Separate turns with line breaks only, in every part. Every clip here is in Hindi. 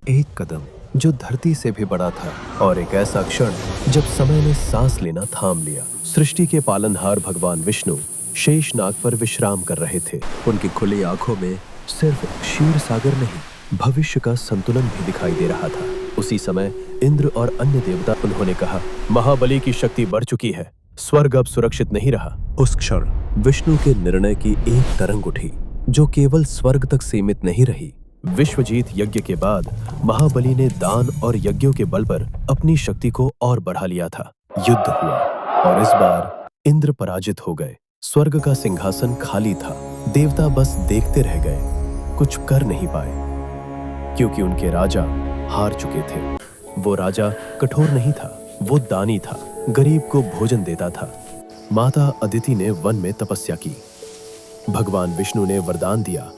एक कदम जो धरती से भी बड़ा था, और एक ऐसा क्षण जब समय ने सांस लेना थाम लिया। सृष्टि के पालनहार भगवान विष्णु शेषनाग पर विश्राम कर रहे थे। उनकी खुली आंखों में सिर्फ क्षीर सागर नहीं, भविष्य का संतुलन भी दिखाई दे रहा था। उसी समय इंद्र और अन्य देवता, उन्होंने कहा, महाबली की शक्ति बढ़ चुकी है, स्वर्ग अब सुरक्षित नहीं रहा। उस क्षण विष्णु के निर्णय की एक तरंग उठी जो केवल स्वर्ग तक सीमित नहीं रही। विश्वजीत यज्ञ के बाद महाबली ने दान और यज्ञों के बल पर अपनी शक्ति को और बढ़ा लिया था। युद्ध हुआ और इस बार इंद्र पराजित हो गए। स्वर्ग का सिंहासन खाली था। देवता बस देखते रह गए, कुछ कर नहीं पाए, क्योंकि उनके राजा हार चुके थे। वो राजा कठोर नहीं था, वो दानी था, गरीब को भोजन देता था। माता अदिति ने वन में तपस्या की। भगवान विष्णु ने वरदान दिया,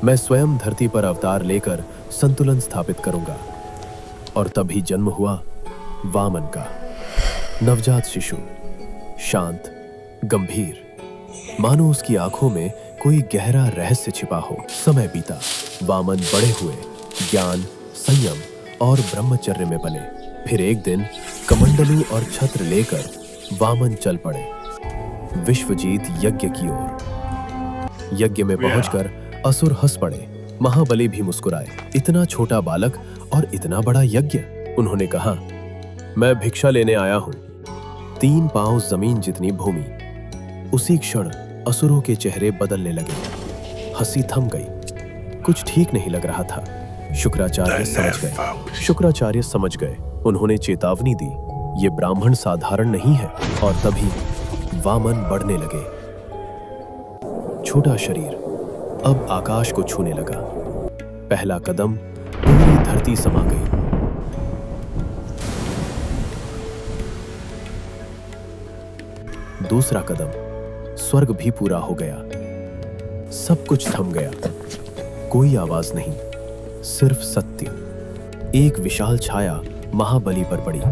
मैं स्वयं धरती पर अवतार लेकर संतुलन स्थापित करूंगा। और तभी जन्म हुआ वामन का। नवजात शिशु, शांत, गंभीर, मानो उसकी आंखों में कोई गहरा रहस्य छिपा हो। समय बीता, वामन बड़े हुए, ज्ञान, संयम और ब्रह्मचर्य में बने। फिर एक दिन कमंडलू और छत्र लेकर वामन चल पड़े विश्वजीत यज्ञ की ओर। यज्ञ में पहुंचकर असुर हंस पड़े। महाबली भी मुस्कुराए। इतना छोटा बालक और इतना बड़ा यज्ञ। उन्होंने कहा, मैं भिक्षा लेने आया हूं। 3 पांव जमीन जितनी भूमि। उसी क्षण असुरों के चेहरे बदलने लगे। हंसी थम गई। कुछ ठीक नहीं लग रहा था। शुक्राचार्य समझ गए। उन्होंने चेतावनी दी, ये ब्राह्मण साधारण नहीं है। और तभी वामन बढ़ने लगे। छोटा शरीर अब आकाश को छूने लगा। पहला कदम, पूरी धरती समा गई। दूसरा कदम, स्वर्ग भी पूरा हो गया। सब कुछ थम गया। कोई आवाज नहीं, सिर्फ सत्य। एक विशाल छाया महाबली पर पड़ी।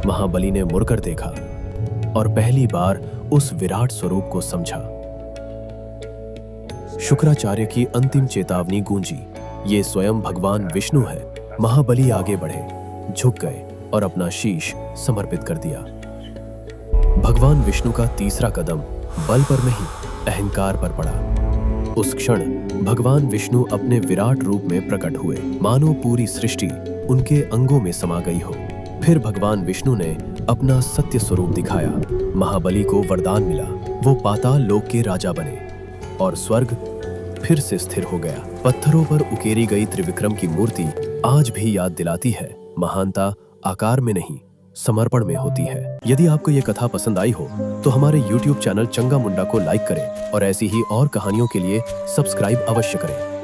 महाबली ने मुड़कर देखा और पहली बार उस विराट स्वरूप को समझा। शुक्राचार्य की अंतिम चेतावनी गूंजी, ये स्वयं भगवान विष्णु है। महाबली आगे बढ़े, झुक गए और अपना शीश समर्पित कर दिया। भगवान विष्णु का तीसरा कदम बल पर नहीं, अहंकार पर पड़ा। उस क्षण भगवान विष्णु अपने विराट रूप में प्रकट हुए, मानो पूरी सृष्टि उनके अंगों में समा गई हो। फिर भगवान विष्णु ने अपना सत्य स्वरूप दिखाया। महाबली को वरदान मिला, वो पाताल लोक के राजा बने और स्वर्ग फिर से स्थिर हो गया। पत्थरों पर उकेरी गई त्रिविक्रम की मूर्ति आज भी याद दिलाती है, महानता आकार में नहीं, समर्पण में होती है। यदि आपको ये कथा पसंद आई हो तो हमारे YouTube चैनल चंगा मुंडा को लाइक करें और ऐसी ही और कहानियों के लिए सब्सक्राइब अवश्य करें।